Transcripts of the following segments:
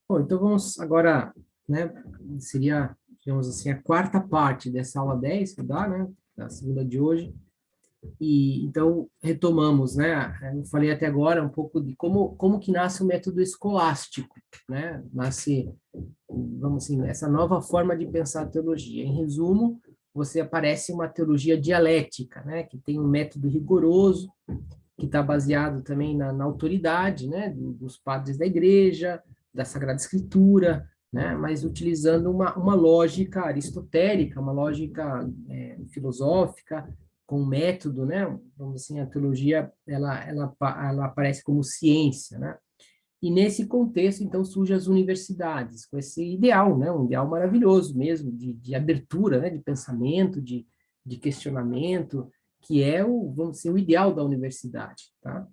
Bom, então vamos agora, né, seria, digamos assim, a quarta parte dessa aula 10 que dá, né, da segunda de hoje. E então retomamos, né? Eu falei até agora um pouco de como que nasce o método escolástico, né? Nasce, vamos assim, essa nova forma de pensar a teologia. Em resumo, você aparece uma teologia dialética, né? Que tem um método rigoroso, que está baseado também na autoridade, né? Dos padres da igreja, da Sagrada Escritura, né? Mas utilizando uma lógica aristotélica, uma lógica filosófica, com método, né? Vamos assim, a teologia ela aparece como ciência, né? E nesse contexto, então, surgem as universidades, com esse ideal, né? Um ideal maravilhoso mesmo, de abertura, né? De pensamento, de questionamento, que é vamos dizer, o ideal da universidade, tá?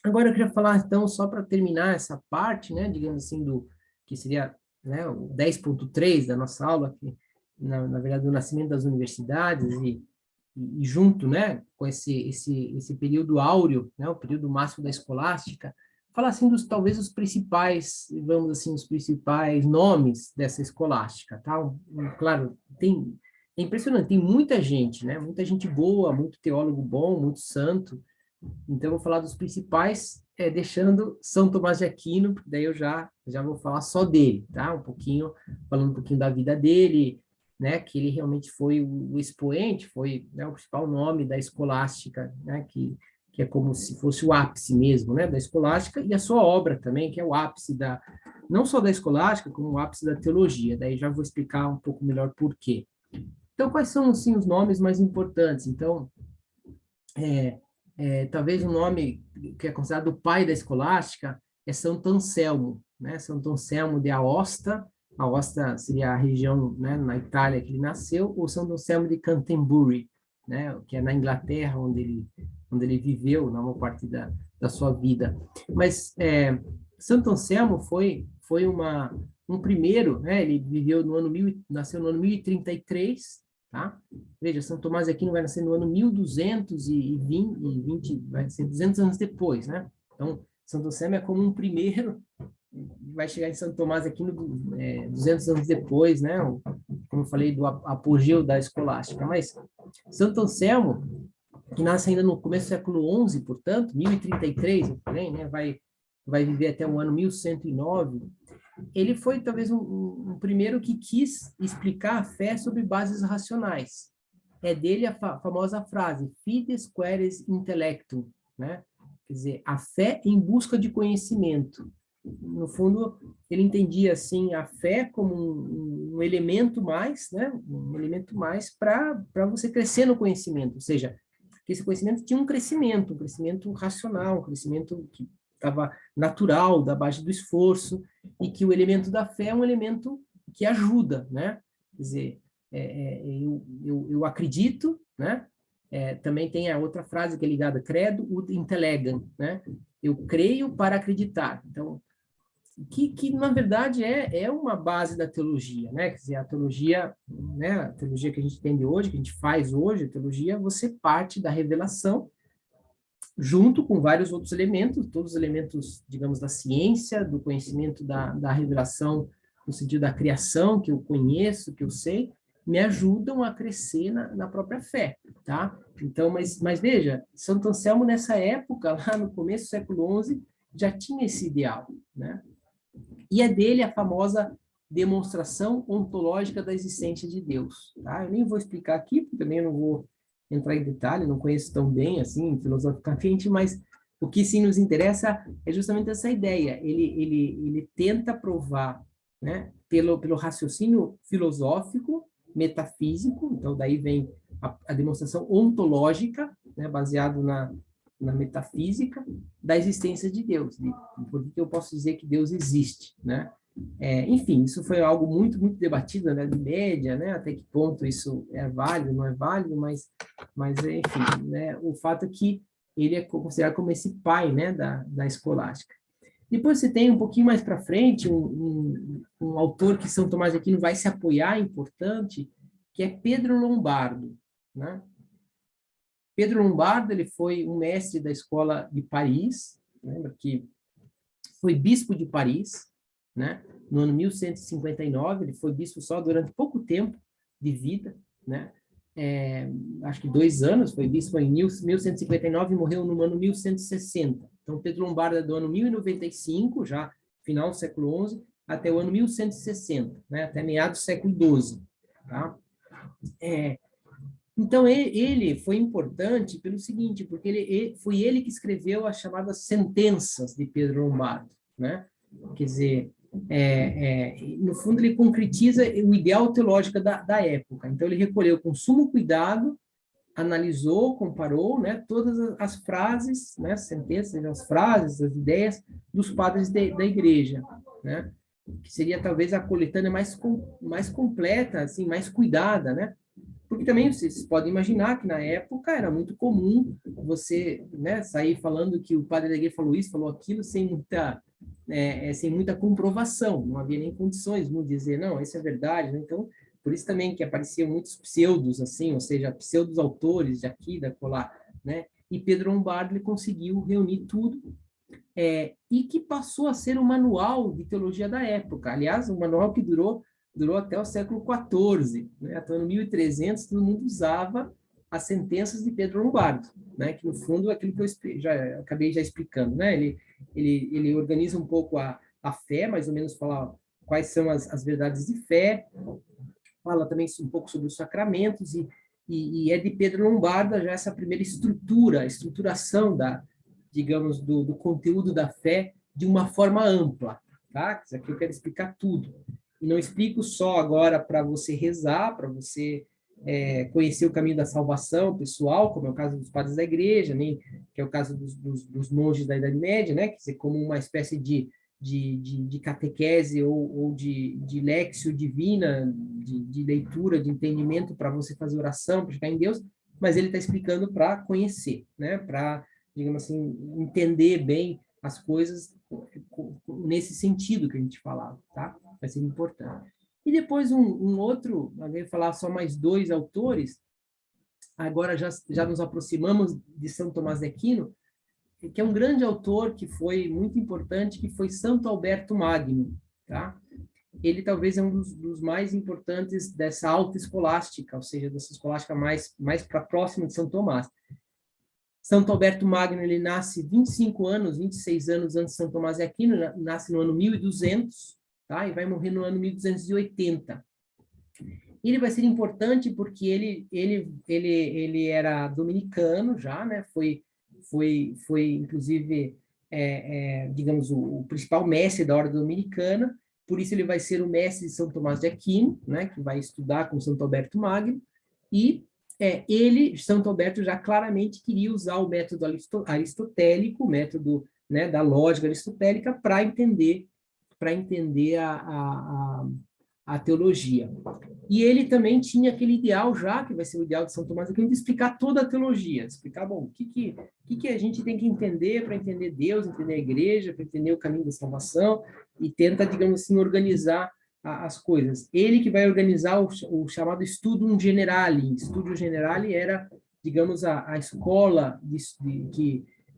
Agora eu queria falar, então, só para terminar essa parte, né? Digamos assim, que seria, né? O 10.3 da nossa aula, que, na verdade, o nascimento das universidades e junto, né, com esse período áureo, né, o período máximo da escolástica, falar assim dos talvez os principais, vamos assim, os principais nomes dessa escolástica, tá? Claro, é impressionante, tem muita gente, né? Muita gente boa, muito teólogo bom, muito santo. Então eu vou falar dos principais, deixando São Tomás de Aquino, porque daí eu já vou falar só dele, tá? Um pouquinho, falando um pouquinho da vida dele, né, que ele realmente foi o expoente, foi, né, o principal nome da escolástica, né, que é como se fosse o ápice mesmo, né, da escolástica, e a sua obra também, que é o ápice não só da escolástica, como o ápice da teologia. Daí já vou explicar um pouco melhor por quê. Então, quais são, assim, os nomes mais importantes? Então, talvez o nome que é considerado o pai da escolástica é Santo Anselmo, né? Santo Anselmo de Aosta. Aosta seria a região, né, na Itália que ele nasceu, ou Santo Anselmo de Canterbury, né, que é na Inglaterra, onde ele viveu na maior parte da sua vida. Mas Santo Anselmo foi um primeiro, né, ele viveu no ano nasceu no ano 1033, tá? Veja, São Tomás de Aquino vai nascer no ano 1220, vai ser 200 anos depois, né? Então, Santo Anselmo é como um primeiro, vai chegar em Santo Tomás de Aquino 200 anos depois, né? Como eu falei, do apogeu da escolástica. Mas Santo Anselmo, que nasce ainda no começo do século XI, portanto, 1033, eu falei, né? Vai viver até o ano 1109. Ele foi talvez um primeiro que quis explicar a fé sobre bases racionais. É dele a famosa frase, fides queres intellectum, né? Quer dizer, a fé em busca de conhecimento. No fundo, ele entendia assim a fé como um elemento mais, né? Um elemento mais para você crescer no conhecimento, ou seja, que esse conhecimento tinha um crescimento racional, um crescimento que estava natural, da base do esforço, e que o elemento da fé é um elemento que ajuda, né? Quer dizer, eu acredito, né? Também tem a outra frase que é ligada, credo ut intellegam, né? Eu creio para acreditar. Então, que na verdade é uma base da teologia, né? Quer dizer, a teologia, né? A teologia que a gente entende hoje, que a gente faz hoje, a teologia, você parte da revelação junto com vários outros elementos, todos os elementos, digamos, da ciência, do conhecimento da revelação, no sentido da criação, que eu conheço, que eu sei, me ajudam a crescer na própria fé, tá? Então, mas veja, Santo Anselmo, nessa época, lá no começo do século XI, já tinha esse ideal, né? E é dele a famosa demonstração ontológica da existência de Deus, tá? Eu nem vou explicar aqui, porque também eu não vou entrar em detalhe, não conheço tão bem, assim, filosoficamente, mas o que sim nos interessa é justamente essa ideia. Ele tenta provar, né, pelo raciocínio filosófico, metafísico, então daí vem a demonstração ontológica, né, baseado na metafísica, da existência de Deus, por que eu posso dizer que Deus existe, né? Enfim, isso foi algo muito, muito debatido na Idade Média, né? Até que ponto isso é válido, não é válido, mas enfim, né? O fato é que ele é considerado como esse pai, né, da escolástica. Depois você tem um pouquinho mais para frente um autor que São Tomás de Aquino vai se apoiar, importante, que é Pedro Lombardo, né? Pedro Lombardo, ele foi um mestre da escola de Paris, lembra que foi bispo de Paris, né? no ano 1159, ele foi bispo só durante pouco tempo de vida, né? Acho que 2 anos, foi bispo em 1159 e morreu no ano 1160. Então, Pedro Lombardo é do ano 1095, já final do século XI, até o ano 1160, né? Até meados do século XII, tá? Então, ele foi importante pelo seguinte, porque foi ele que escreveu as chamadas sentenças de Pedro Lombardo, né? Quer dizer, no fundo, ele concretiza o ideal teológico da época. Então, ele recolheu com sumo cuidado, analisou, comparou, né, todas as frases, né, sentenças, as frases, as ideias dos padres da igreja, né? Que seria talvez a coletânea mais completa, assim, mais cuidada, né? Porque também vocês podem imaginar que na época era muito comum você, né, sair falando que o padre da igreja falou isso, falou aquilo, sem muita comprovação, não havia nem condições de dizer, não, isso é verdade, né? Então, por isso também que apareciam muitos pseudos, assim, ou seja, pseudos autores de aqui, da colar, né? E Pedro Lombardo, ele conseguiu reunir tudo, e que passou a ser o manual de teologia da época. Aliás, um manual que durou até o século XIV, né? Até no 1300, todo mundo usava as sentenças de Pedro Lombardo, né? Que, no fundo, é aquilo que eu acabei já explicando, né? Ele organiza um pouco a fé, mais ou menos fala quais são as verdades de fé, fala também um pouco sobre os sacramentos, e é de Pedro Lombardo já essa primeira estruturação digamos, do conteúdo da fé de uma forma ampla, tá? Isso aqui eu quero explicar tudo. E não explico só agora para você rezar, para você conhecer o caminho da salvação pessoal, como é o caso dos padres da igreja, nem que é o caso dos monges da Idade Média, né? Quer dizer, como uma espécie de catequese ou de léxio divina, de leitura, de entendimento para você fazer oração, para chegar em Deus, mas ele está explicando para conhecer, né? Para, digamos assim, entender bem as coisas nesse sentido que a gente falava, tá? Vai ser importante. E depois um outro, eu vou falar só mais 2 autores, agora já nos aproximamos de São Tomás de Aquino, que é um grande autor que foi muito importante, que foi Santo Alberto Magno, tá? Ele talvez é um dos mais importantes dessa alta escolástica, ou seja, dessa escolástica mais para próxima de São Tomás. Santo Alberto Magno, ele nasce 26 anos antes de São Tomás de Aquino, nasce no ano 1200, tá? E vai morrer no ano 1280. Ele vai ser importante porque ele era dominicano já, né? Foi inclusive, digamos, o principal mestre da ordem dominicana, por isso ele vai ser o mestre de São Tomás de Aquino, né? Que vai estudar com Santo Alberto Magno, e Santo Alberto já claramente queria usar o método aristotélico, o método, né, da lógica aristotélica, para entender a teologia. E ele também tinha aquele ideal já, que vai ser o ideal de São Tomás de Aquino, de explicar toda a teologia, explicar, bom, o que a gente tem que entender para entender Deus, entender a igreja, para entender o caminho da salvação, e tenta, digamos assim, organizar as coisas. Ele que vai organizar o chamado Studium Generale. Studium Generale era, digamos, a escola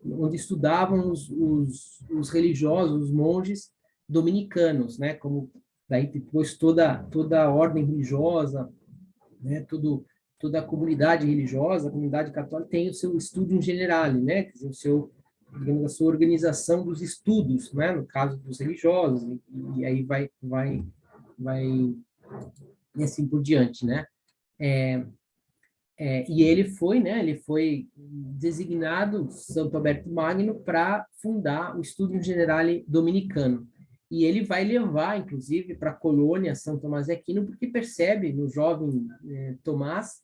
onde estudavam os religiosos, os monges dominicanos, né? Como daí depois toda a ordem religiosa, né? Toda a comunidade religiosa, a comunidade católica tem o seu Studium Generale, né? Quer dizer, digamos, a sua organização dos estudos, né? No caso dos religiosos, e aí vai e assim por diante, né? E ele foi, né? Ele foi designado Santo Alberto Magno para fundar o Studium Generale Dominicano. E ele vai levar, inclusive, para a colônia São Tomás de Aquino, porque percebe no jovem Tomás,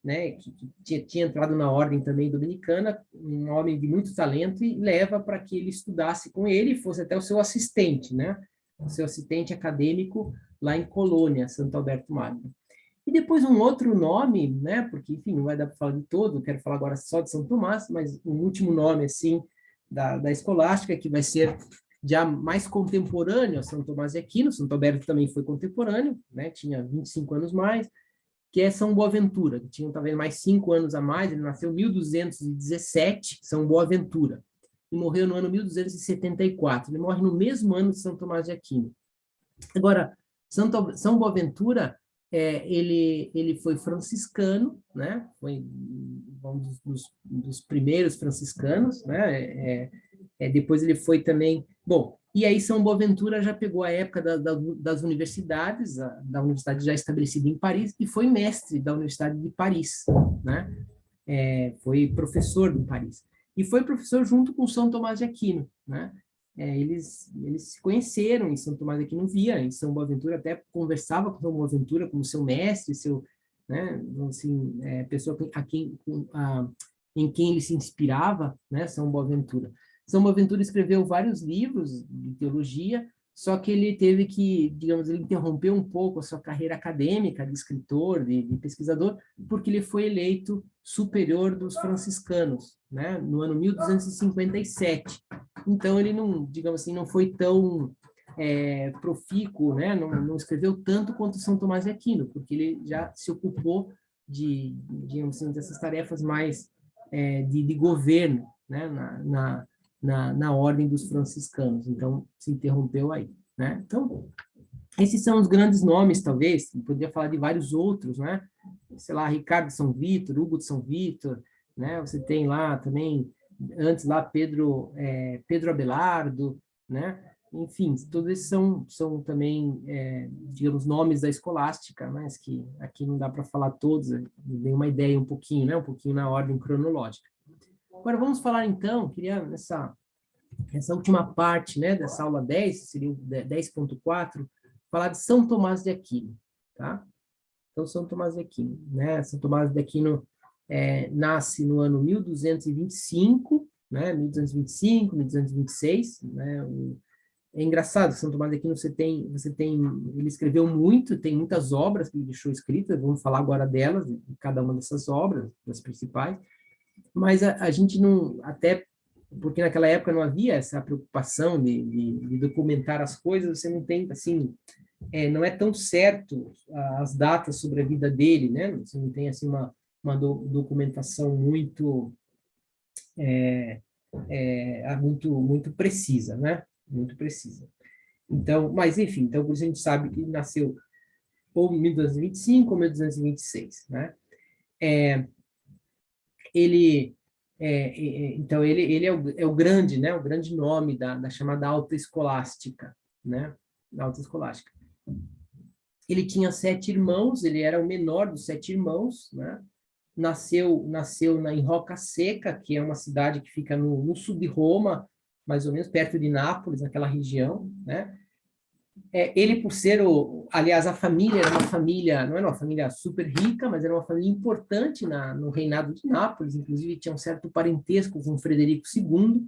né, que tinha entrado na ordem também dominicana, um homem de muito talento, e leva para que ele estudasse com ele e fosse até o seu assistente, né? O seu assistente acadêmico lá em Colônia, Santo Alberto Magno. E depois um outro nome, né? Porque, enfim, não vai dar para falar de todo, quero falar agora só de São Tomás, mas um último nome, assim, da escolástica, que vai ser já mais contemporâneo a São Tomás de Aquino. Santo Alberto também foi contemporâneo, né? Tinha 25 anos mais, que é São Boaventura, que tinha talvez mais 5 anos a mais. Ele nasceu em 1217, São Boaventura, e morreu no ano 1274. Ele morre no mesmo ano de São Tomás de Aquino. Agora, São Boaventura, ele foi franciscano, né? Foi um dos primeiros franciscanos, né? Depois ele foi também... Bom, e aí São Boaventura já pegou a época das universidades, da universidade já estabelecida em Paris, e foi mestre da Universidade de Paris, né? Foi professor em Paris. E foi professor junto com São Tomás de Aquino, né? Eles se conheceram em São Tomás de Aquino, via em São Boaventura, até conversava com São Boaventura como seu mestre, né, assim, pessoa em quem ele se inspirava, né, São Boaventura. São Boaventura escreveu vários livros de teologia, só que ele teve que, digamos, ele interrompeu um pouco a sua carreira acadêmica de escritor, de pesquisador, porque ele foi eleito superior dos franciscanos, né, no ano 1257. Então, ele não, digamos assim, não foi tão profícuo, né, não escreveu tanto quanto São Tomás de Aquino, porque ele já se ocupou digamos assim, dessas tarefas mais de governo, né, na ordem dos franciscanos. Então, se interrompeu aí, né? Então, esses são os grandes nomes, talvez, poderia falar de vários outros, né? Sei lá, Ricardo de São Vítor, Hugo de São Vítor, né? Você tem lá também, antes lá, Pedro Abelardo, né? Enfim, todos esses são também, digamos, nomes da escolástica, mas que aqui não dá para falar todos, dei uma ideia um pouquinho, né? Um pouquinho na ordem cronológica. Agora, vamos falar, então, queria, essa última parte, né, dessa aula 10, seria o 10.4, falar de São Tomás de Aquino, tá? Então, São Tomás de Aquino, né? São Tomás de Aquino nasce no ano 1225, né? 1225, 1226, né? É engraçado, São Tomás de Aquino, ele escreveu muito, tem muitas obras que ele deixou escritas, vamos falar agora delas, de cada uma dessas obras, das principais, mas a gente não, até porque naquela época não havia essa preocupação de documentar as coisas, você não tem, assim, não é tão certo as datas sobre a vida dele, né? Você não tem, assim, uma documentação muito precisa, né? Muito precisa. Então, mas, enfim, então por isso a gente sabe que ele nasceu ou em 1225 ou 1226, né? Então, ele é o grande, né? O grande nome da chamada alta escolástica, né? Da alta escolástica. Ele tinha 7 irmãos, ele era o menor dos 7 irmãos, né? Nasceu em Roca Seca, que é uma cidade que fica no sul de Roma, mais ou menos perto de Nápoles, naquela região, né? Ele, por ser aliás, a família era uma família, não era uma família super rica, mas era uma família importante no reinado de Nápoles, inclusive tinha um certo parentesco com Frederico II.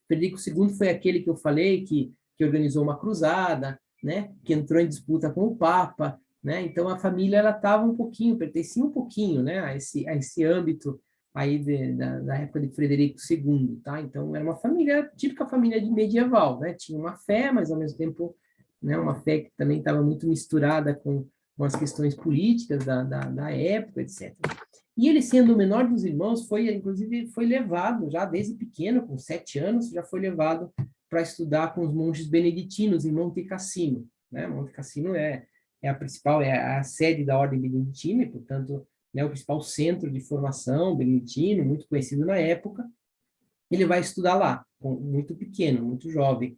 Frederico II foi aquele que eu falei que organizou uma cruzada, né? Que entrou em disputa com o Papa, né? Então a família ela estava pertencia um pouquinho, né? A esse âmbito aí da época de Frederico II, tá? Então era uma família, típica família medieval, né? Tinha uma fé, mas ao mesmo tempo, né, uma fé que também estava muito misturada com as questões políticas da época, etc. E ele, sendo o menor dos irmãos, inclusive foi levado, já desde pequeno, com 7 anos, já foi levado para estudar com os monges beneditinos em Monte Cassino, né? Monte Cassino é a principal, a sede da ordem beneditina, e, portanto, né, o principal centro de formação beneditino, muito conhecido na época. Ele vai estudar lá, muito pequeno, muito jovem.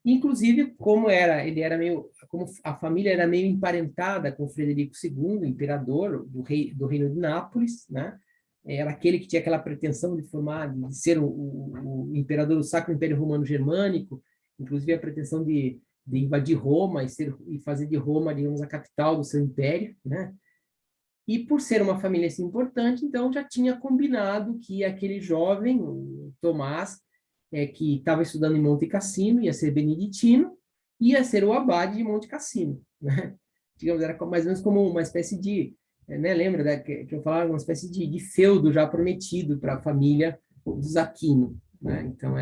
Inclusive, como a família era meio emparentada com Frederico II, imperador do reino de Nápoles, né? Era aquele que tinha aquela pretensão de ser o imperador do Sacro Império Romano Germânico, inclusive a pretensão de invadir Roma e fazer de Roma, digamos, a capital do seu império, né? E por ser uma família assim importante, então já tinha combinado que aquele jovem, o Tomás, que estava estudando em Monte Cassino, ia ser beneditino, ia ser o abade de Monte Cassino, né? Digamos, era mais ou menos como uma espécie de, né, lembra, né, que eu falava, uma espécie de feudo já prometido para a família dos Aquino, né? Então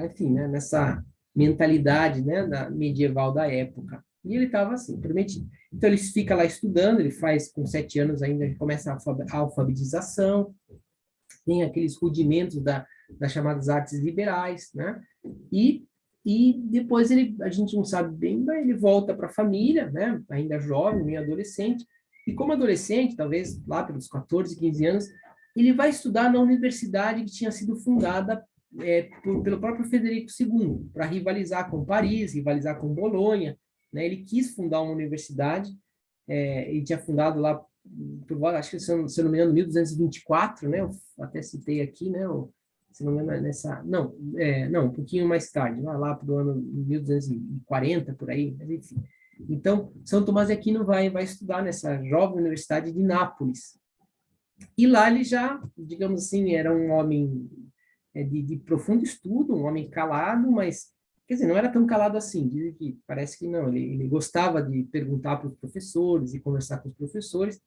enfim, né, nessa mentalidade, né, medieval da época. E ele estava assim, prometido. Então, ele fica lá estudando, ele faz, com 7 anos ainda, ele começa a alfabetização, tem aqueles rudimentos das chamadas artes liberais, né? E E depois a gente não sabe bem, mas ele volta para a família, né? Ainda jovem, meio adolescente. E como adolescente, talvez lá pelos 14, 15 anos, ele vai estudar na universidade que tinha sido fundada pelo próprio Frederico II, para rivalizar com Paris, rivalizar com Bolonha, né? Ele quis fundar uma universidade, ele tinha fundado lá, acho que, se eu não me engano, 1224, né? Eu até citei aqui, né? Se não me engano, não, um pouquinho mais tarde, lá para o ano 1240, por aí, mas enfim. Então, São Tomás de Aquino vai estudar nessa jovem universidade de Nápoles. E lá ele já, digamos assim, era um homem de profundo estudo, um homem calado, mas, quer dizer, não era tão calado assim, dizem que parece que não, ele gostava de perguntar para os professores e conversar com os professores,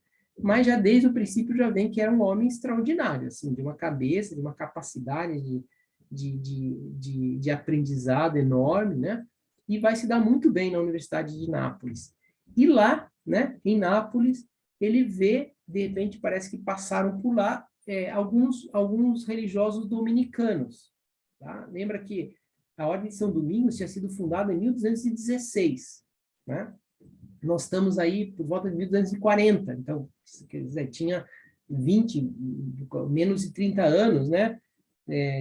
mas já desde o princípio já vem que era um homem extraordinário, assim, de uma cabeça, de uma capacidade de aprendizado enorme, né? E vai se dar muito bem na Universidade de Nápoles. E lá, né, em Nápoles, ele vê, de repente, parece que passaram por lá alguns religiosos dominicanos. Tá? Lembra que a Ordem de São Domingos tinha sido fundada em 1216, né? Nós estamos aí por volta de 1240, então, quer dizer, tinha 20, menos de 30 anos, né?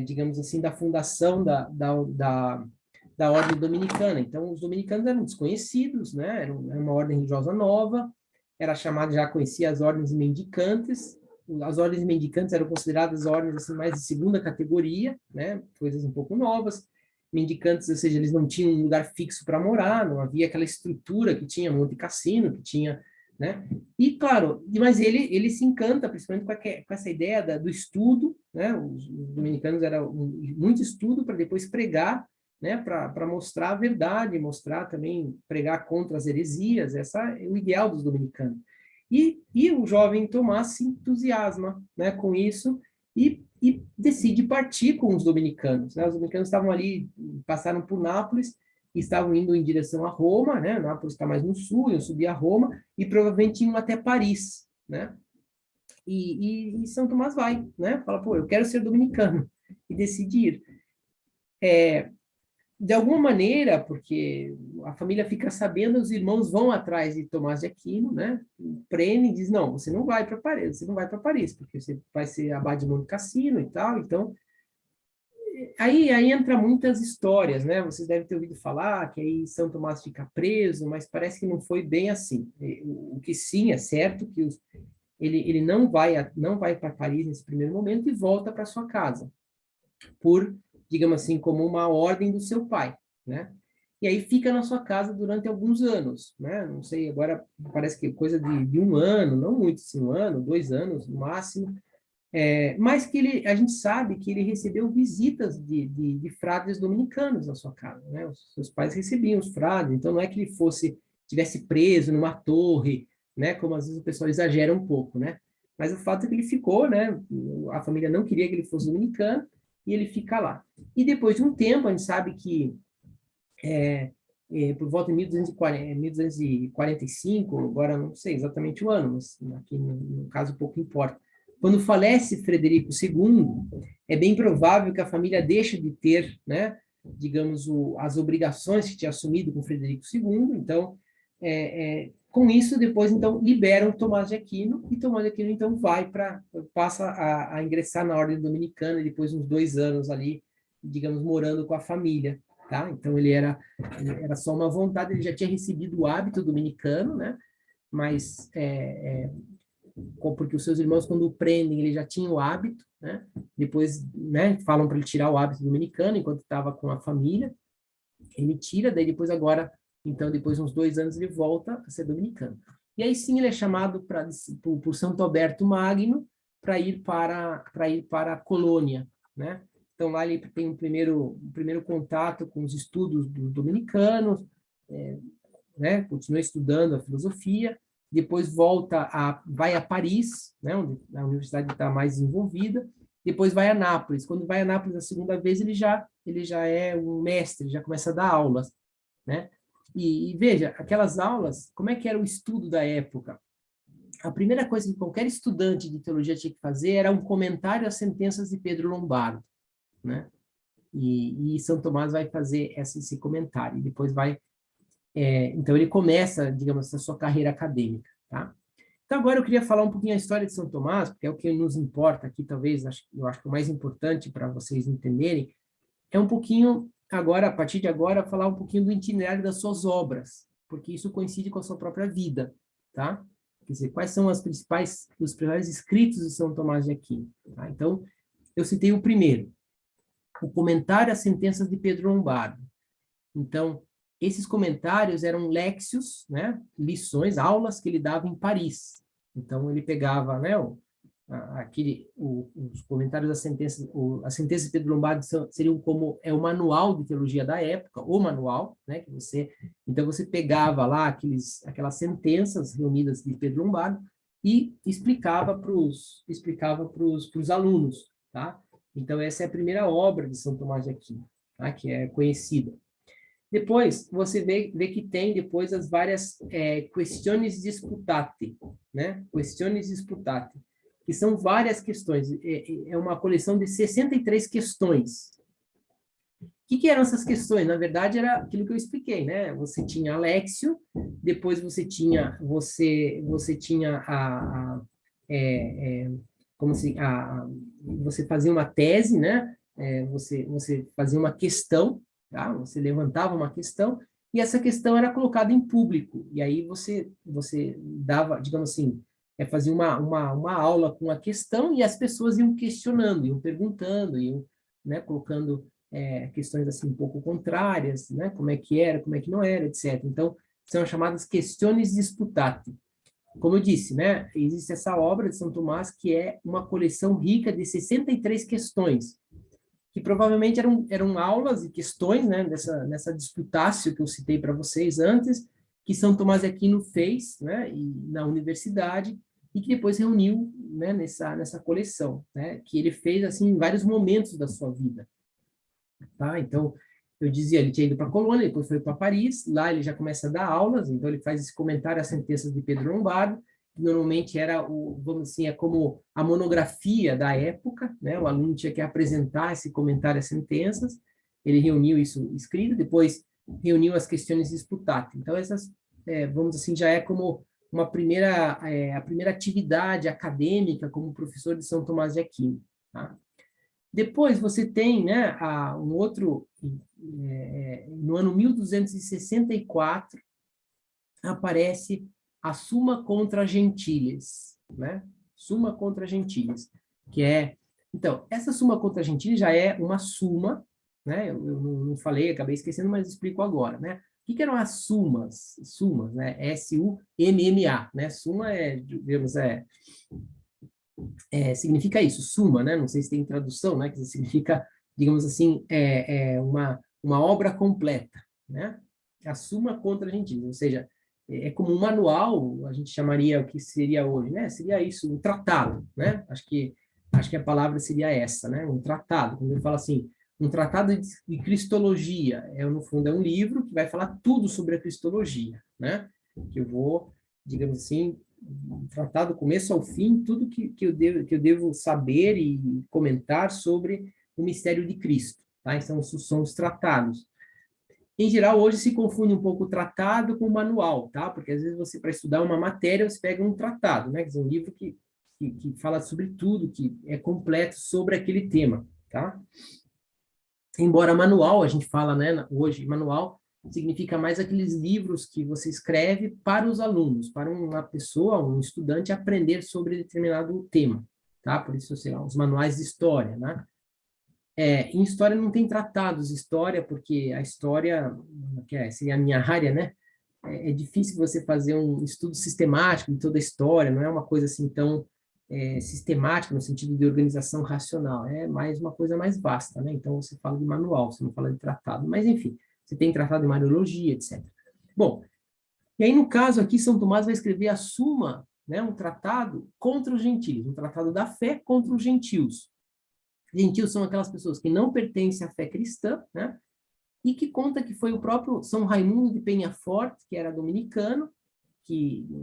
Digamos assim, da fundação da Ordem Dominicana. Então, os dominicanos eram desconhecidos, né? Era uma ordem religiosa nova, era chamada, já conhecia as ordens mendicantes. As ordens mendicantes eram consideradas ordens assim, mais de segunda categoria, né? Coisas um pouco novas. Mendicantes, ou seja, eles não tinham um lugar fixo para morar, não havia aquela estrutura que tinha Monte Cassino, que tinha, né? E, claro, mas ele se encanta, principalmente com essa ideia do estudo, né? Os dominicanos eram muito estudo para depois pregar, né? Para mostrar a verdade, mostrar também, pregar contra as heresias, essa é o ideal dos dominicanos. E o jovem Tomás se entusiasma, né, com isso e decide partir com os dominicanos, né? Os dominicanos estavam ali, passaram por Nápoles, e estavam indo em direção a Roma, né? Nápoles está mais no sul, eu subi a Roma, e provavelmente iam até Paris, né? E São Tomás vai, né? Fala, pô, eu quero ser dominicano, e decide ir. De alguma maneira, porque a família fica sabendo, os irmãos vão atrás de Tomás de Aquino, né? Prendem e diz, não, você não vai para Paris, você não vai para Paris, porque você vai ser abade de Monte Cassino e tal, então aí entra muitas histórias, né? Vocês devem ter ouvido falar que aí São Tomás fica preso, mas parece que não foi bem assim. O que sim é certo que ele não vai para Paris nesse primeiro momento e volta para sua casa, digamos assim, como uma ordem do seu pai, né? E aí fica na sua casa durante alguns anos, né? Não sei, agora parece que coisa de um ano, não muito, assim, 1 ano, 2 anos no máximo. Mas que a gente sabe que ele recebeu visitas de frades dominicanos na sua casa, né? Os seus pais recebiam os frades, então não é que ele tivesse preso numa torre, né? Como às vezes o pessoal exagera um pouco, né? Mas o fato é que ele ficou, né? A família não queria que ele fosse dominicano e ele fica lá. E depois de um tempo, a gente sabe que por volta de 1240, 1245, agora não sei exatamente o ano, mas aqui no caso pouco importa. Quando falece Frederico II, é bem provável que a família deixe de ter, né, digamos, as obrigações que tinha assumido com Frederico II. Então, com isso, depois, então, liberam Tomás de Aquino, e Tomás de Aquino, então, passa a ingressar na ordem dominicana, depois de uns 2 anos ali, digamos, morando com a família. Tá? Então, ele era só uma vontade, ele já tinha recebido o hábito dominicano, né? Mas porque os seus irmãos, quando o prendem, ele já tinha o hábito, né? Depois, né, falam para ele tirar o hábito dominicano, enquanto estava com a família, ele tira, daí depois agora, então, depois de uns 2 anos, ele volta a ser dominicano. E aí sim ele é chamado por Santo Alberto Magno para ir para a colônia, né? Então lá ele tem um primeiro contato com os estudos dos dominicanos, né? Continua estudando a filosofia, depois vai a Paris, né? Onde a universidade está mais envolvida, depois vai a Nápoles. Quando vai a Nápoles a segunda vez, ele já é um mestre, já começa a dar aulas, né? E veja, aquelas aulas, como é que era o estudo da época? A primeira coisa que qualquer estudante de teologia tinha que fazer era um comentário às sentenças de Pedro Lombardo, né? E São Tomás vai fazer esse comentário, e depois vai... então, ele começa, digamos, a sua carreira acadêmica, tá? Então, agora eu queria falar um pouquinho a história de São Tomás, porque é o que nos importa aqui, talvez, eu acho que o mais importante para vocês entenderem, é um pouquinho, agora, a partir de agora, falar um pouquinho do itinerário das suas obras, porque isso coincide com a sua própria vida, tá? Quer dizer, quais são os principais escritos de São Tomás de Aquino, tá? Então, eu citei o primeiro, o Comentário às Sentenças de Pedro Lombardo. Então, esses comentários eram léxios, né, lições, aulas que ele dava em Paris. Então, ele pegava, né, os comentários das sentenças, as sentenças de Pedro Lombardo seriam como o manual de teologia da época, o manual, né, então você pegava lá aquelas sentenças reunidas de Pedro Lombardo e explicava para os alunos, tá? Então, essa é a primeira obra de São Tomás de Aquino, tá? Que é conhecida. Depois, você vê que tem depois as várias questões disputate, né? Questões disputate, que são várias questões. É uma coleção de 63 questões. O que eram essas questões? Na verdade, era aquilo que eu expliquei, né? Você tinha Alexio, depois você tinha você fazia uma tese, né? Você fazia uma questão, tá? Você levantava uma questão e essa questão era colocada em público. E aí você dava, digamos assim, fazia uma aula com a questão e as pessoas iam questionando, iam perguntando, iam, né, colocando questões assim um pouco contrárias, né? Como é que era, como é que não era, etc. Então, são chamadas questões disputate. Como eu disse, né? Existe essa obra de São Tomás que é uma coleção rica de 63 questões, que provavelmente eram aulas e questões, né? Nessa disputácio que eu citei para vocês antes, que São Tomás de Aquino fez, né? Na universidade, e que depois reuniu, né? Nessa coleção, né? Que ele fez assim em vários momentos da sua vida. Tá? Então, eu dizia, ele tinha ido para a Colônia, depois foi para Paris, lá ele já começa a dar aulas, então ele faz esse comentário às sentenças de Pedro Lombardo, que normalmente era, vamos assim, como a monografia da época, né? O aluno tinha que apresentar esse comentário às sentenças, ele reuniu isso escrito, depois reuniu as questões disputadas. Então, essas, vamos assim, já é como a primeira atividade acadêmica como professor de São Tomás de Aquino, tá? Depois você tem, né, um outro, no ano 1264, aparece a Summa contra Gentiles, né? Summa contra Gentiles, que então, essa Summa contra Gentiles já é uma suma, né? Eu não falei, acabei esquecendo, mas explico agora, né? O que eram as sumas? Sumas, né? S-U-M-M-A, né? Suma digamos, significa isso, suma, né? Não sei se tem tradução, né? Que significa, digamos assim, uma obra completa, né? A Summa contra Gentiles, ou seja, como um manual, a gente chamaria o que seria hoje, né? Seria isso, um tratado, né? Acho que a palavra seria essa, né? Um tratado. Quando ele fala assim, um tratado de cristologia, no fundo é um livro que vai falar tudo sobre a cristologia, né? Que eu vou, digamos assim, tratar do começo ao fim tudo que eu devo saber e comentar sobre o mistério de Cristo, tá? Então, são os tratados. Em geral, hoje se confunde um pouco o tratado com o manual, tá? Porque às vezes você, para estudar uma matéria, você pega um tratado, né? Quer dizer, um livro que fala sobre tudo, que é completo sobre aquele tema, tá? Embora manual, a gente fala, né, hoje, manual significa mais aqueles livros que você escreve para os alunos, para uma pessoa, um estudante, aprender sobre determinado tema, tá? Por isso, sei lá, os manuais de história, né? Em história não tem tratados de história, porque a história, que seria a minha área, né? É difícil você fazer um estudo sistemático de toda a história, não é uma coisa assim tão sistemática no sentido de organização racional, é mais uma coisa mais vasta, né? Então você fala de manual, você não fala de tratado, mas enfim, você tem tratado de Mariologia, etc. Bom, e aí no caso aqui, São Tomás vai escrever a Suma, né? Um tratado contra os gentios, um tratado da fé contra os gentios. Gentios são aquelas pessoas que não pertencem à fé cristã, né? E que conta que foi o próprio São Raimundo de Peñafort, que era dominicano,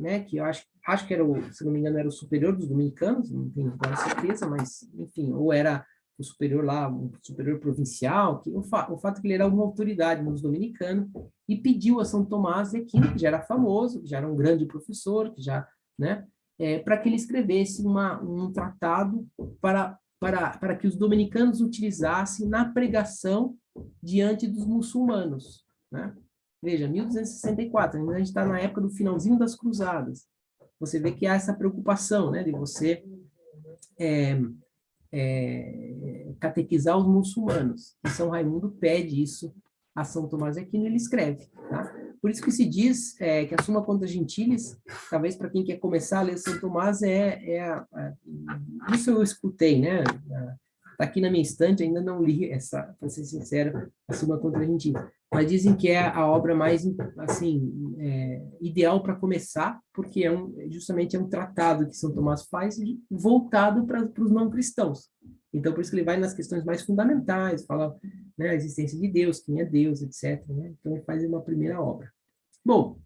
né, que eu acho que era se não me engano, era o superior dos dominicanos, não tenho agora certeza, mas, enfim, ou era o superior lá, um superior provincial, que o fato que ele era uma autoridade nos dominicanos, e pediu a São Tomás de Aquino, que já era famoso, que já era um grande professor, que já, né, para que ele escrevesse um tratado para que os dominicanos utilizassem na pregação diante dos muçulmanos, né? Veja, 1264, ainda a gente está na época do finalzinho das cruzadas. Você vê que há essa preocupação, né, de você catequizar os muçulmanos. E São Raimundo pede isso a São Tomás de Aquino, ele escreve, tá? Por isso que se diz que a Summa Contra Gentiles, talvez para quem quer começar a ler São Tomás, isso eu escutei, né? Está aqui na minha estante, ainda não li essa, para ser sincero, a Summa Contra Gentiles. Mas dizem que é a obra mais, assim, ideal para começar, porque justamente é um tratado que São Tomás faz voltado para os não cristãos. Então, por isso que ele vai nas questões mais fundamentais, fala, né, a existência de Deus, quem é Deus, etc., né? Então, ele faz uma primeira obra. Bom,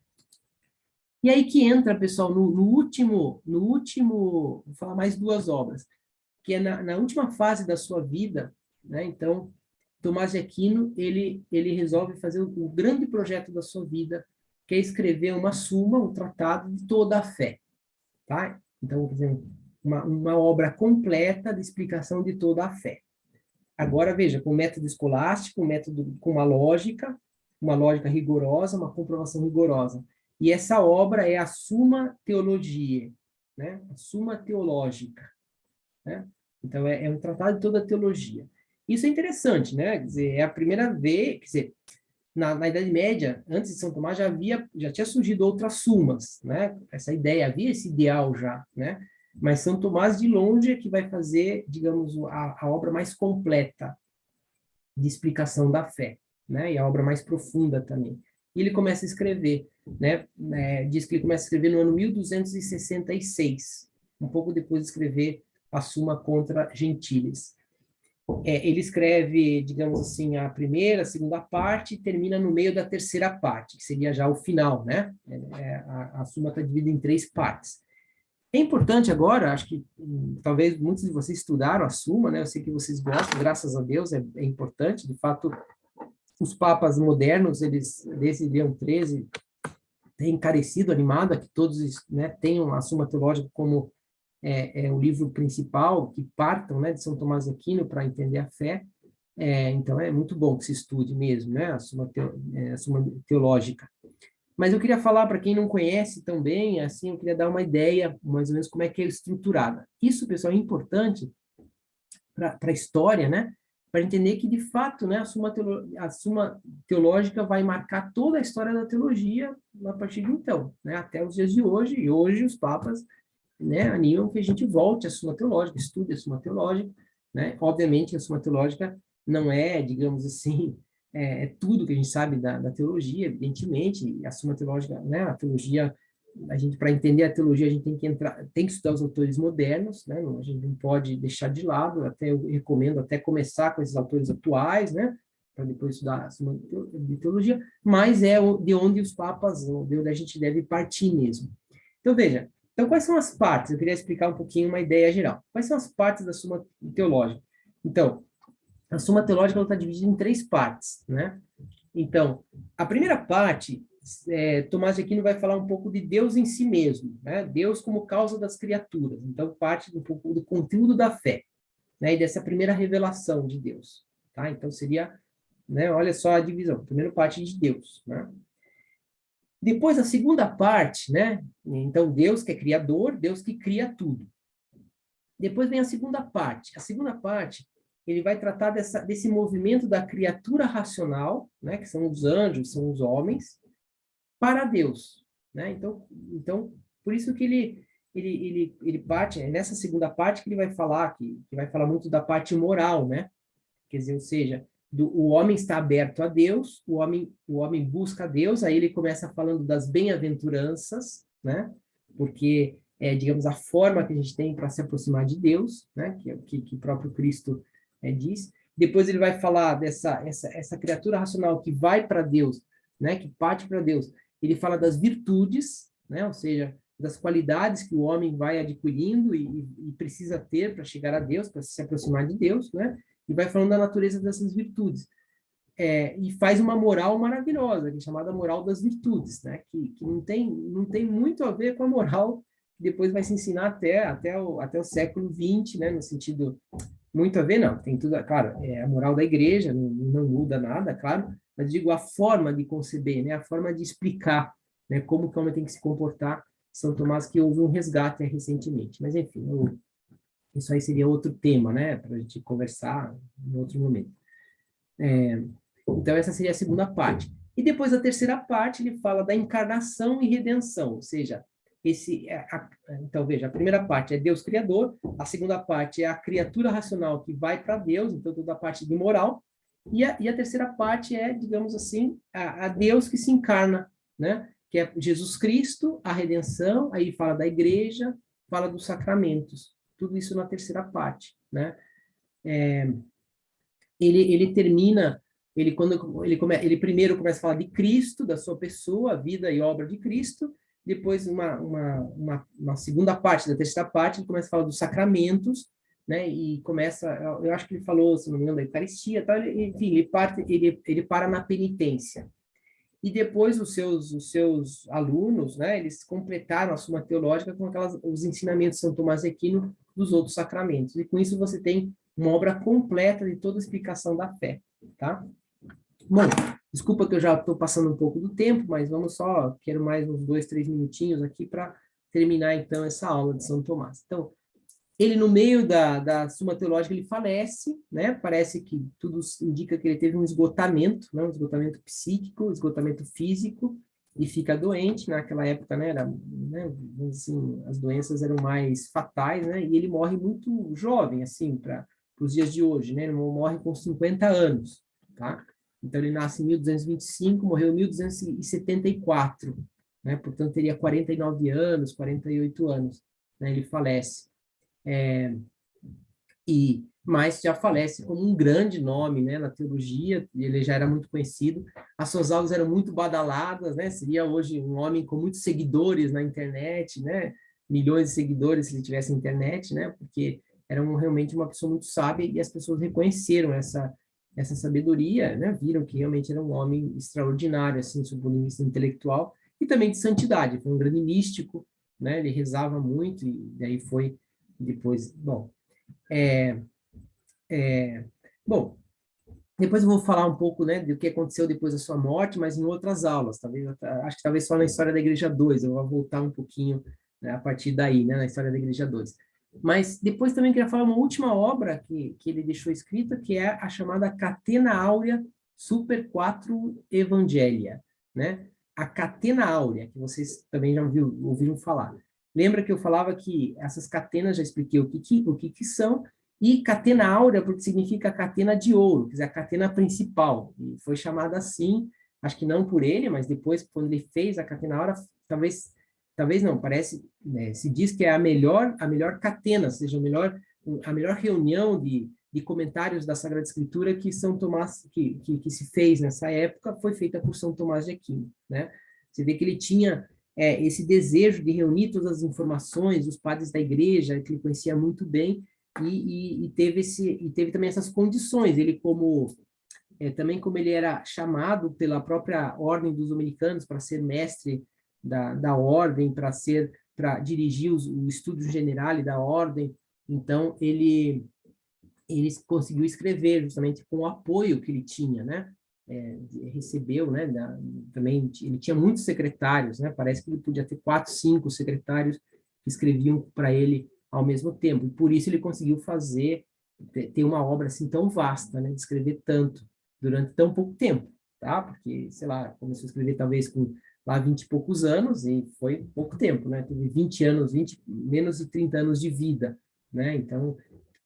e aí que entra, pessoal, no último, vou falar mais duas obras, que é na última fase da sua vida, né? Então, Tomás de Aquino, ele resolve fazer o grande projeto da sua vida, que é escrever uma suma, um tratado de toda a fé, tá? Então, quer dizer, uma obra completa de explicação de toda a fé. Agora, veja, com método escolástico, com uma lógica rigorosa, uma comprovação rigorosa. E essa obra é a Summa Theologiae, né? A Summa Teológica, né? Então, é um tratado de toda a teologia. Isso é interessante, né? Quer dizer, é a primeira vez, quer dizer, na Idade Média, antes de São Tomás, já tinha surgido outras sumas, né? Essa ideia, havia esse ideal já, né? Mas São Tomás, de longe, é que vai fazer, digamos, a obra mais completa de explicação da fé, né? E a obra mais profunda também. E ele começa a escrever, né? Diz que ele começa a escrever no ano 1266, um pouco depois de escrever a Summa Contra Gentiles. Ele escreve, digamos assim, a primeira, a segunda parte, e termina no meio da terceira parte, que seria já o final, né? A Suma está dividida em 3 partes. É importante agora, acho que talvez muitos de vocês estudaram a Suma, né? Eu sei que vocês gostam, graças a Deus, é importante. De fato, os papas modernos, eles, desde Leão XIII, têm encarecido, animado a que todos, né, tenham a Suma Teológica como o livro principal, que partam, né, de São Tomás de Aquino para entender a fé. Então, é muito bom que se estude mesmo, né, a Suma Teológica. Mas eu queria falar, para quem não conhece tão bem, assim, eu queria dar uma ideia, mais ou menos, como é que é estruturada. Isso, pessoal, é importante para a história, né, para entender que, de fato, né, a Suma Teológica vai marcar toda a história da teologia a partir de então, né, até os dias de hoje, e hoje os papas, né, animam que a gente volte à Suma Teológica, estude a Suma Teológica, né? Obviamente, a Suma Teológica não é, digamos assim, tudo que a gente sabe da teologia, evidentemente, a Suma Teológica, né, a teologia, para entender a teologia, a gente tem que estudar os autores modernos, né? A gente não pode deixar de lado, até eu recomendo até começar com esses autores atuais, né, para depois estudar a Suma de Teologia, mas é de onde os papas, de onde a gente deve partir mesmo. Então, veja, então, quais são as partes? Eu queria explicar um pouquinho uma ideia geral. Quais são as partes da Suma Teológica? Então, a Suma Teológica está dividida em 3 partes, né? Então, a primeira parte, Tomás de Aquino vai falar um pouco de Deus em si mesmo, né? Deus como causa das criaturas. Então, parte um pouco do conteúdo da fé, né? E dessa primeira revelação de Deus, tá? Então, seria, né? Olha só a divisão. Primeira parte de Deus, né? Depois, a segunda parte, né? Então, Deus que é criador, Deus que cria tudo. Depois vem a segunda parte. A segunda parte, ele vai tratar desse movimento da criatura racional, né? Que são os anjos, são os homens, para Deus, né? Então por isso que ele parte, é nessa segunda parte que ele vai falar, que vai falar muito da parte moral, né? Quer dizer, ou seja, o homem está aberto a Deus, o homem busca a Deus, aí ele começa falando das bem-aventuranças, né? Porque digamos, a forma que a gente tem para se aproximar de Deus, né? Que o próprio Cristo diz. Depois ele vai falar essa criatura racional que vai para Deus, né? Que parte para Deus. Ele fala das virtudes, né? Ou seja, das qualidades que o homem vai adquirindo e precisa ter para chegar a Deus, para se aproximar de Deus, né? E vai falando da natureza dessas virtudes. E faz uma moral maravilhosa, que é chamada moral das virtudes, né? Que não tem muito a ver com a moral que depois vai se ensinar até o século XX, né? No sentido, muito a ver, não. Tem tudo, claro, a moral da igreja, não muda nada, claro, mas digo a forma de conceber, né? A forma de explicar, né? Como que o homem tem que se comportar. São Tomás, que houve um resgate recentemente. Mas, enfim, isso aí seria outro tema, né? Para a gente conversar em outro momento. Então, essa seria a segunda parte. E depois, a terceira parte, ele fala da encarnação e redenção, ou seja, então, veja, a primeira parte é Deus Criador, a segunda parte é a criatura racional que vai para Deus, então toda a parte de moral, e a terceira parte é, digamos assim, a Deus que se encarna, né? Que é Jesus Cristo, a redenção, aí fala da igreja, fala dos sacramentos, tudo isso na terceira parte, né? Ele termina, ele primeiro começa a falar de Cristo, da sua pessoa, a vida e obra de Cristo, depois uma segunda parte, da terceira parte, ele começa a falar dos sacramentos, né, e começa, eu acho que ele falou, se não me engano, da Eucaristia, tá? Enfim, ele para na penitência. E depois os seus alunos, né, eles completaram a Suma Teológica com os ensinamentos de São Tomás de Aquino dos outros sacramentos. E com isso você tem uma obra completa de toda a explicação da fé, tá? Bom, desculpa que eu já estou passando um pouco do tempo, mas quero mais uns 2, 3 minutinhos aqui para terminar, então, essa aula de São Tomás. Então, ele, no meio da Suma Teológica, ele falece, né? Parece que tudo indica que ele teve um esgotamento, né? Um esgotamento psíquico, esgotamento físico, e fica doente. Naquela época, né? Assim, as doenças eram mais fatais, né? E ele morre muito jovem, assim, para os dias de hoje, né? Ele morre com 50 anos, tá? Então, ele nasce em 1225, morreu em 1274, né? Portanto, teria 49 anos, 48 anos, né? Ele falece. Mas já falece como um grande nome, né, na teologia, ele já era muito conhecido, as suas aulas eram muito badaladas, né, seria hoje um homem com muitos seguidores na internet, né, milhões de seguidores se ele tivesse internet, né, porque era realmente uma pessoa muito sábia e as pessoas reconheceram essa sabedoria, né, viram que realmente era um homem extraordinário, assim, sob o ponto de vista intelectual e também de santidade, foi um grande místico, né, ele rezava muito e daí foi depois, bom, bom, depois eu vou falar um pouco, né, do que aconteceu depois da sua morte, mas em outras aulas, talvez, acho que talvez só na História da Igreja 2, eu vou voltar um pouquinho, né, a partir daí, né, na História da Igreja 2. Mas depois também queria falar uma última obra que ele deixou escrita, que é a chamada Catena Áurea Super Quattro Evangelia, né? A Catena Áurea, que vocês também já ouviram falar. Lembra que eu falava que essas catenas, já expliquei o que são, e catena áurea, porque significa catena de ouro, quer dizer, a catena principal. E foi chamada assim, acho que não por ele, mas depois, quando ele fez a catena áurea, talvez não, parece, né, se diz que é a melhor catena, ou seja, a melhor reunião de comentários da Sagrada Escritura que São Tomás, que se fez nessa época, foi feita por São Tomás de Aquino, né? Você vê que ele tinha esse desejo de reunir todas as informações dos padres da igreja, que ele conhecia muito bem, e teve também essas condições. Ele também como ele era chamado pela própria ordem dos dominicanos para ser mestre da ordem, para dirigir o estudo general da ordem, então ele conseguiu escrever justamente com o apoio que ele tinha, né? Recebeu, né? Também ele tinha muitos secretários, né? Parece que ele podia ter 4, 5 secretários que escreviam para ele ao mesmo tempo. E por isso ele conseguiu ter uma obra assim tão vasta, né? De escrever tanto durante tão pouco tempo, tá? Porque, sei lá, começou a escrever talvez com lá 20 e poucos anos e foi pouco tempo, né? Teve 20 anos, menos de 30 anos de vida, né? Então,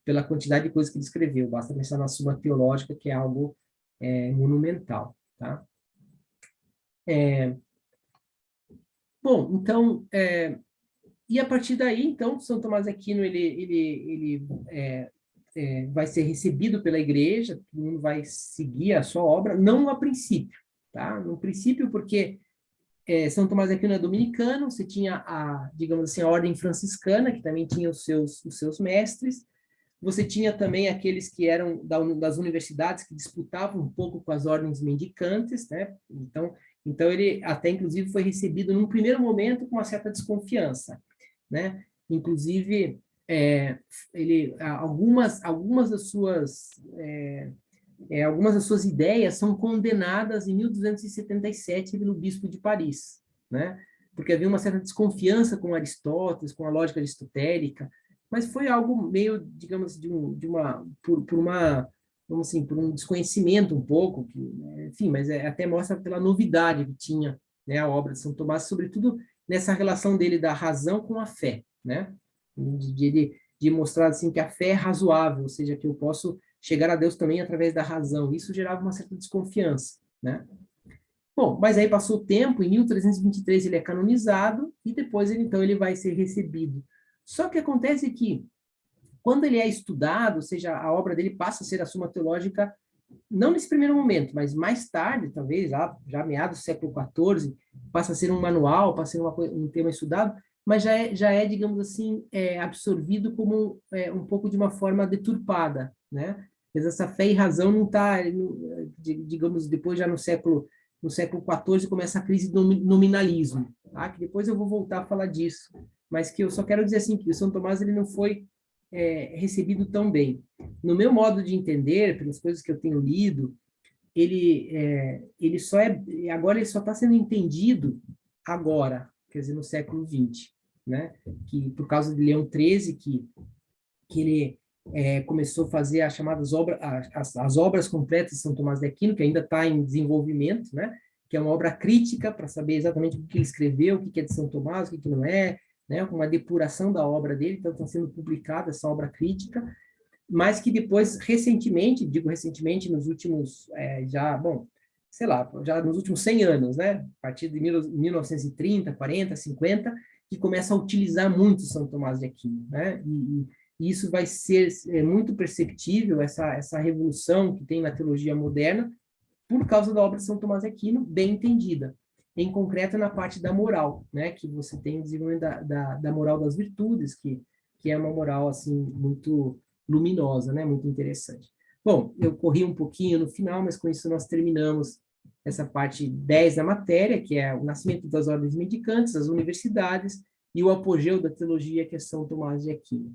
pela quantidade de coisas que ele escreveu, basta pensar na Suma Teológica, que é algo monumental, tá? Bom, então, e a partir daí, então, São Tomás de Aquino, ele vai ser recebido pela igreja, todo mundo vai seguir a sua obra, não a princípio, tá? No princípio, porque São Tomás de Aquino é dominicano, você tinha digamos assim, a ordem franciscana, que também tinha os seus mestres, você tinha também aqueles que eram das universidades, que disputavam um pouco com as ordens mendicantes, né? Então ele até, inclusive, foi recebido num primeiro momento com uma certa desconfiança, né? Inclusive, algumas das suas ideias são condenadas em 1277 pelo bispo de Paris, né? Porque havia uma certa desconfiança com Aristóteles, com a lógica aristotélica, mas foi algo meio, digamos, vamos assim, por um desconhecimento um pouco, enfim, mas até mostra pela novidade que tinha, né, a obra de São Tomás, sobretudo nessa relação dele da razão com a fé, né? De mostrar assim que a fé é razoável, ou seja, que eu posso chegar a Deus também através da razão. Isso gerava uma certa desconfiança, né? Bom, mas aí passou o tempo, em 1323 ele é canonizado, e depois então ele vai ser recebido. Só que acontece que, quando ele é estudado, ou seja, a obra dele passa a ser a Suma Teológica, não nesse primeiro momento, mas mais tarde, talvez, já meados do século XIV, passa a ser um manual, passa a ser um tema estudado, mas já é digamos assim, absorvido como um pouco de uma forma deturpada, né? Mas essa fé e razão não está, digamos, depois já no século XIV começa a crise do nominalismo, tá? Que depois eu vou voltar a falar disso, mas que eu só quero dizer assim, que o São Tomás ele não foi recebido tão bem. No meu modo de entender, pelas coisas que eu tenho lido, ele agora ele só está sendo entendido agora, quer dizer, no século XX, né? Que por causa de Leão XIII, que ele começou a fazer as chamadas as obras completas de São Tomás de Aquino, que ainda está em desenvolvimento, né? Que é uma obra crítica para saber exatamente o que ele escreveu, o que é de São Tomás, o que não é, né? Com uma depuração da obra dele, então está sendo publicada essa obra crítica, mas que depois, recentemente, digo recentemente, nos últimos, sei lá, já nos últimos 100 anos, né? A partir de 1930, 40, 50, que começa a utilizar muito São Tomás de Aquino, né? E isso vai ser muito perceptível, essa revolução que tem na teologia moderna, por causa da obra de São Tomás de Aquino, bem entendida. Em concreto, na parte da moral, né? Que você tem o desenvolvimento da moral das virtudes, que é uma moral, assim, muito luminosa, né? Muito interessante. Bom, eu corri um pouquinho no final, mas com isso nós terminamos essa parte 10 da matéria, que é o nascimento das ordens mendicantes, as universidades, e o apogeu da teologia, que é São Tomás de Aquino.